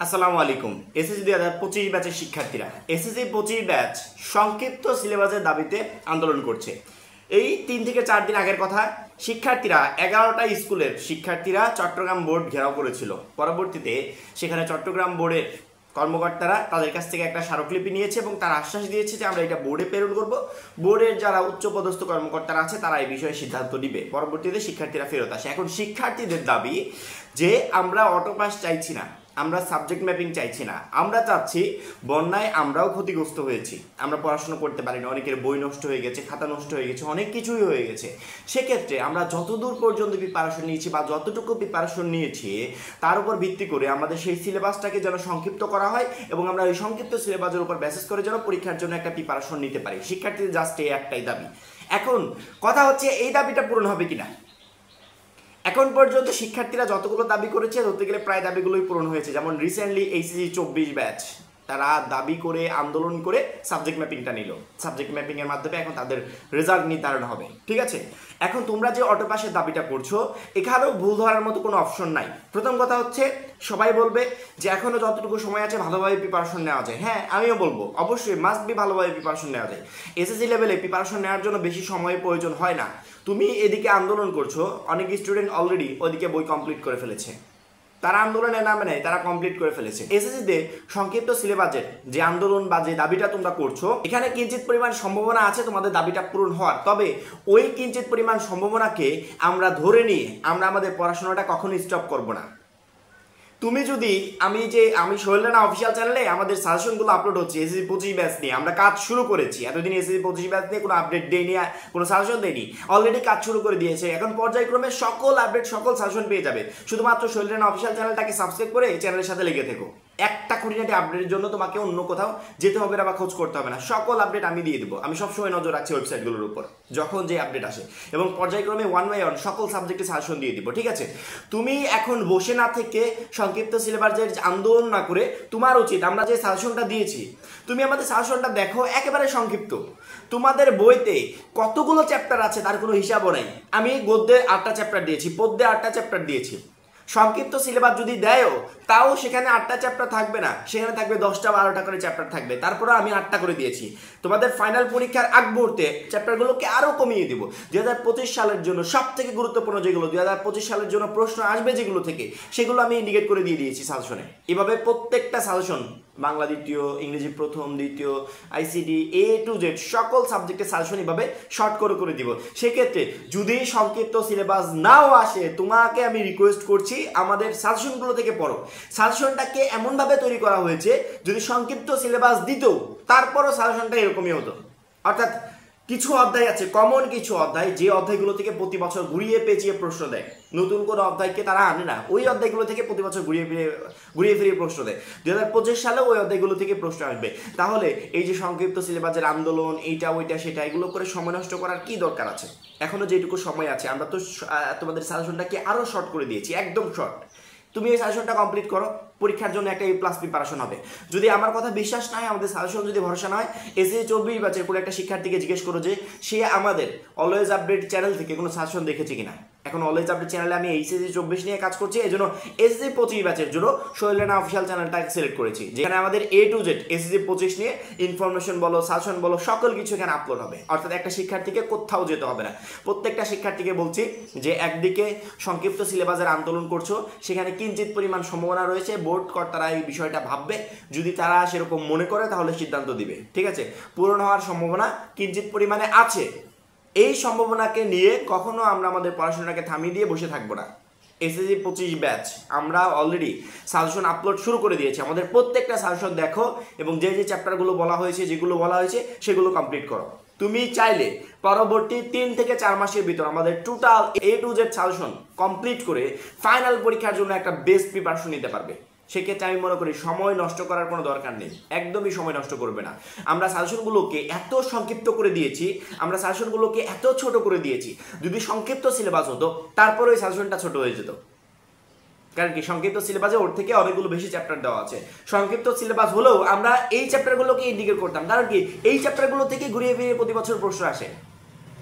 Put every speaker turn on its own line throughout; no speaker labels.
আসসালামু আলাইকুম। এসএসসি 2025 ব্যাচের শিক্ষার্থীরা এসএসসি 25 ব্যাচ সংক্ষিপ্ত সিলেবাসের দাবিতে আন্দোলন করছে। এই 3 থেকে 4 দিন আগের কথা, শিক্ষার্থীরা 11টা স্কুলের শিক্ষার্থীরা চট্টগ্রাম বোর্ড ঘেরাও করেছিল। পরবর্তীতে সেখানে চট্টগ্রাম বোর্ডের কর্মকর্তারা তাদের কাছ থেকে একটা স্মারকলিপি নিয়েছে এবং তারা আশ্বাস দিয়েছে যে আমরা এটা বোর্ডে প্রেরণ করব। বোর্ডের যারা উচ্চপদস্থ কর্মকর্তারা আছে তারা এই বিষয়ে সিদ্ধান্ত নিবে। পরবর্তীতে শিক্ষার্থীরা ফেরত আসে। এখন শিক্ষার্থীদের দাবি যে আমরা অটোপাস চাইছি না, আমরা সাবজেক্ট ম্যাপিং চাইছি না, আমরা চাচ্ছি বন্যায় আমরাও ক্ষতিগ্রস্ত হয়েছি, আমরা পড়াশোনা করতে পারি না, অনেকের বই নষ্ট হয়ে গেছে, খাতা নষ্ট হয়ে গেছে, অনেক কিছুই হয়ে গেছে। সেক্ষেত্রে আমরা যতদূর পর্যন্ত প্রিপারেশন নিয়েছি বা যতটুকু প্রিপারেশন নিয়েছি তার উপর ভিত্তি করে আমাদের সেই সিলেবাসটাকে যেন সংক্ষিপ্ত করা হয় এবং আমরা ওই সংক্ষিপ্ত সিলেবাসের উপর বেসিস করে যেন পরীক্ষার জন্য একটা প্রিপারেশন নিতে পারি। শিক্ষার্থীদের জাস্ট এই একটাই দাবি। এখন কথা হচ্ছে এই দাবিটা পূরণ হবে কিনা। এখন পর্যন্ত শিক্ষার্থীরা যতগুলো দাবি করেছে ধরতে গেলে প্রায় দাবিগুলোই পূরণ হয়েছে। যেমন রিসেন্টলি এইচএসসি 24 ব্যাচ তারা দাবি করে আন্দোলন করে সাবজেক্ট ম্যাপিংটা নিল। সাবজেক্ট ম্যাপিংয়ের মাধ্যমে এখন তাদের রেজাল্ট নির্ধারণ হবে। ঠিক আছে, এখন তোমরা যে অটোপাসের দাবিটা করছো এখানেও ভুল ধরার মতো কোনো অপশন নাই। প্রথম কথা হচ্ছে সবাই বলবে যে এখনও যতটুকু সময় আছে ভালোভাবে প্রিপারেশন নেওয়া যায়। হ্যাঁ, আমিও বলবো অবশ্যই মাস্ট বি ভালোভাবে প্রিপারেশন নেওয়া যায়। এসএসসি লেভেলে প্রিপারেশন নেওয়ার জন্য বেশি সময়ের প্রয়োজন হয় না। তুমি এদিকে আন্দোলন করছো, অনেক স্টুডেন্ট অলরেডি ওদিকে বই কমপ্লিট করে ফেলেছে, তারা আন্দোলনের নামে নেয়, তারা কমপ্লিট করে ফেলেছে। এসএসসিতে সংক্ষিপ্ত সিলেবাসের যে আন্দোলন বা যে দাবিটা তোমরা করছো এখানে কিঞ্চিত পরিমাণ সম্ভাবনা আছে তোমাদের দাবিটা পূরণ হওয়ার। তবে ওই কিঞ্চিত পরিমাণ সম্ভাবনাকে আমরা ধরে নিয়ে আমরা আমাদের পড়াশোনাটা কখনোই স্টপ করব না। তুমি যদি আমি সোহেল রানা অফিসিয়াল চ্যানেলে আমাদের সাজেশনগুলো আপলোড হচ্ছে এসএসসি 25 ব্যাচ নিয়ে, আমরা কাজ শুরু করেছি। এতদিন এসএসসি 25 ব্যাচ নিয়ে কোনো আপডেট দেয়নি, কোনো সাজেশন দেয়নি, অলরেডি কাজ শুরু করে দিয়েছে। এখন পর্যায়ক্রমে সকল আপডেট সকল সাজেশন পেয়ে যাবে। শুধুমাত্র সোহেল রানা অফিসিয়াল চ্যানেলটাকে সাবস্ক্রাইব করে এই চ্যানেলের সাথে লেগে থেকো। একটা খুঁটিনাটি আপডেটের জন্য তোমাকে অন্য কোথাও যেতে হবে না বা খোঁজ করতে হবে না, সকল আপডেট আমি দিয়ে দেবো। আমি সবসময় নজর রাখছি ওয়েবসাইটগুলোর উপর যখন যে আপডেট আসে এবং পর্যায়ক্রমে 1 by 1 সকল সাবজেক্টে সাজেশন দিয়ে দিব। ঠিক আছে, তুমি এখন বসে না থেকে সংক্ষিপ্ত সিলেবাসের আন্দোলন না করে তোমার উচিত আমরা যে সাজেশনটা দিয়েছি তুমি আমাদের সাজেশনটা দেখো, একেবারে সংক্ষিপ্ত। তোমাদের বইতে কতগুলো চ্যাপ্টার আছে তার কোনো হিসাবও নেই। আমি গদ্যে 8টা চ্যাপ্টার দিয়েছি, পদ্যে 8টা চ্যাপ্টার দিয়েছি। সংক্ষিপ্ত সিলেবাস যদি দেয়ও তাও সেখানে 8টা চ্যাপ্টার থাকবে না, সেখানে থাকবে 10টা 12টা করে চ্যাপ্টার থাকবে। তারপরে আমি 8টা করে দিয়েছি। তোমাদের ফাইনাল পরীক্ষার আগ মুহূর্তে চ্যাপ্টারগুলোকে আরও কমিয়ে দিব। 2025 সালের জন্য সব থেকে গুরুত্বপূর্ণ যেগুলো 2025 সালের জন্য প্রশ্ন আসবে যেগুলো থেকে, সেগুলো আমি ইন্ডিকেট করে দিয়ে দিয়েছি সাজেশনে। এভাবে প্রত্যেকটা সাজেশন বাংলা দ্বিতীয়, ইংরেজি প্রথম দ্বিতীয়, আইসিডি A to Z সকল সাবজেক্টের সাজেশন এভাবে শর্ট করে দিব। সেক্ষেত্রে যদি সংক্ষিপ্ত সিলেবাস নাও আসে তোমাকে আমি রিকোয়েস্ট করছি আমাদের সাজেশনগুলো থেকে পড়ো। সাজেশনটাকে এমনভাবে তৈরি করা হয়েছে যদি সংক্ষিপ্ত সিলেবাস দিত তারপরও সাজেশনটা এরকমই হতো। অর্থাৎ কিছু অধ্যায় আছে, কমন কিছু অধ্যায়, যে অধ্যায়গুলো থেকে প্রতি বছর ঘুরিয়ে পেঁচিয়ে প্রশ্ন দেয়। নতুন কোনো অধ্যায়কে তারা আনে না, ওই অধ্যায়গুলো থেকে প্রতি বছর ঘুরিয়ে ফিরিয়ে প্রশ্ন দেয়। 2025 সালেও ওই অধ্যায়গুলো থেকে প্রশ্ন আসবে। তাহলে এই যে সংক্ষিপ্ত সিলেবাসের আন্দোলন এইটা ওইটা সেটা এগুলো করে সময় নষ্ট করার কি দরকার আছে? এখনো যেটুকু সময় আছে আমরা তো তোমাদের সাজেশনটাকে আরও শর্ট করে দিয়েছি, একদম শর্ট। তুমি এই সাজেশনটা কমপ্লিট করো, পরীক্ষার জন্য একটা A+ প্রিপারেশন হবে। যদি আমার কথা বিশ্বাস না হয়, আমাদের সাজেশন যদি ভরসা না হয়, এসএসসি 24 ব্যাচের কোনো একটা শিক্ষার্থীকে জিজ্ঞেস করো যে সে আমাদের অলওয়েজ আপডেট চ্যানেল থেকে কোনো সাজেশন দেখেছে কিনা। এখন অলওয়েজ আপডেট চ্যানেলে আমি এসএসসি 24 নিয়ে কাজ করছি, এই জন্য এসএসসি 25 ব্যাচের জন্য সোহেল রানা অফিসিয়াল চ্যানেলটাকে সিলেক্ট করেছি, যেখানে আমাদের A to Z এসএসসি 25 নিয়ে ইনফরমেশন বলো, সাজেশন বলো, সকল কিছু এখানে আপলোড হবে। অর্থাৎ একটা শিক্ষার্থীকে কোথাও যেতে হবে না। প্রত্যেকটা শিক্ষার্থীকে বলছি যে একদিকে সংক্ষিপ্ত সিলেবাসের আন্দোলন করছো, সেখানে কিঞ্চিত পরিমাণ সম্ভাবনা রয়েছে। বোর্ড কর্তারা এই বিষয়টা ভাববে, যদি তারা সেরকম মনে করে তাহলে সিদ্ধান্ত দিবে। ঠিক আছে, পূরণ হওয়ার সম্ভাবনা কিঞ্চিত পরিমাণে আছে। এই সম্ভাবনাকে নিয়ে কখনো আমরা আমাদের পড়াশোনাকে থামিয়ে দিয়ে বসে থাকবো না। এসএসসি 25 ব্যাচ আমরা অলরেডি সাজেশন আপলোড শুরু করে দিয়েছি। আমাদের প্রত্যেকটা সাজেশন দেখো এবং যে যে চ্যাপ্টারগুলো বলা হয়েছে, যেগুলো বলা হয়েছে সেগুলো কমপ্লিট করো। তুমি চাইলে পরবর্তী 3 থেকে 4 মাসের ভিতর আমাদের total A to Z suggestion complete করে ফাইনাল পরীক্ষার জন্য একটা বেস্ট প্রিপারেশন নিতে পারবে। সেক্ষেত্রে আমি মনে করি সময় নষ্ট করার কোনো দরকার নেই, একদমই সময় নষ্ট করবে না। আমরা সাজেশনগুলোকে এত সংক্ষিপ্ত করে দিয়েছি, আমরা সাজেশনগুলোকে এত ছোট করে দিয়েছি। যদি সংক্ষিপ্ত সিলেবাস হতো তারপরে ওই সাজেশনটা ছোট হয়ে যেত। কারণ কি সংক্ষিপ্ত সিলেবাসে ওর থেকে অনেকগুলো বেশি চ্যাপ্টার দেওয়া আছে। সংক্ষিপ্ত সিলেবাস হলেও আমরা এই চ্যাপ্টারগুলোকে ইন্ডিকেট করতাম, কারণ কি এই চ্যাপ্টারগুলো থেকে ঘুরিয়ে ফিরিয়ে প্রতি বছর প্রশ্ন আসে।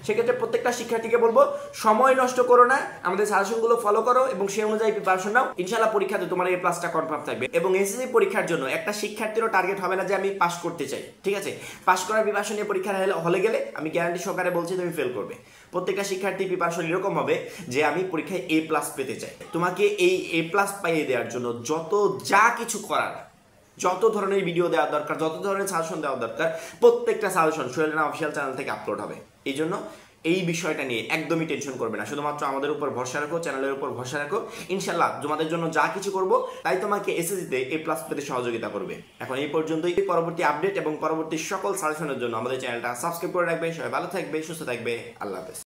সেক্ষেত্রে প্রত্যেকটা শিক্ষার্থীকে বলবো সময় নষ্ট করো না, আমাদের সাজেশনগুলো ফলো করো এবং সেই অনুযায়ী প্রিপারেশন নাও। ইনশাআল্লাহ পরীক্ষাতে তোমার এই প্লাসটা কনফার্ম থাকবে। এবং এসএসসি পরীক্ষার জন্য একটা শিক্ষার্থীরও টার্গেট হবে না যে আমি পাস করতে চাই, ঠিক আছে? পাস করার প্রিপারেশন নিয়ে পরীক্ষার হলে গেলে আমি গ্যারান্টি সহকারে বলছি তুমি ফেল করবে। প্রত্যেকটা শিক্ষার্থী প্রিপারেশন এরকম হবে যে আমি পরীক্ষায় এ প্লাস পেতে চাই। তোমাকে এই এ প্লাস পাইয়ে দেওয়ার জন্য যা কিছু করার, যত ধরনের ভিডিও দেওয়া দরকার, যত ধরনের সাজেশন দেওয়া দরকার, প্রত্যেকটা suggestion Sohel Rana official channel থেকে আপলোড হবে। এই জন্য এই বিষয়টা নিয়ে একদমই টেনশন করবে না, শুধুমাত্র আমাদের উপর ভরসা রাখো, চ্যানেলের উপর ভরসা রাখো। ইনশাল্লাহ তোমাদের জন্য যা কিছু করব তাই তোমাকে এসএসসিতে এ প্লাস পেতে সহযোগিতা করবে। এখন এই পর্যন্তই। পরবর্তী আপডেট এবং পরবর্তী সকল সাজেশনের জন্য আমাদের চ্যানেলটা সাবস্ক্রাইব করে রাখবে। সবাই ভালো থাকবে, সুস্থ থাকবে। আল্লাহ হাফেজ।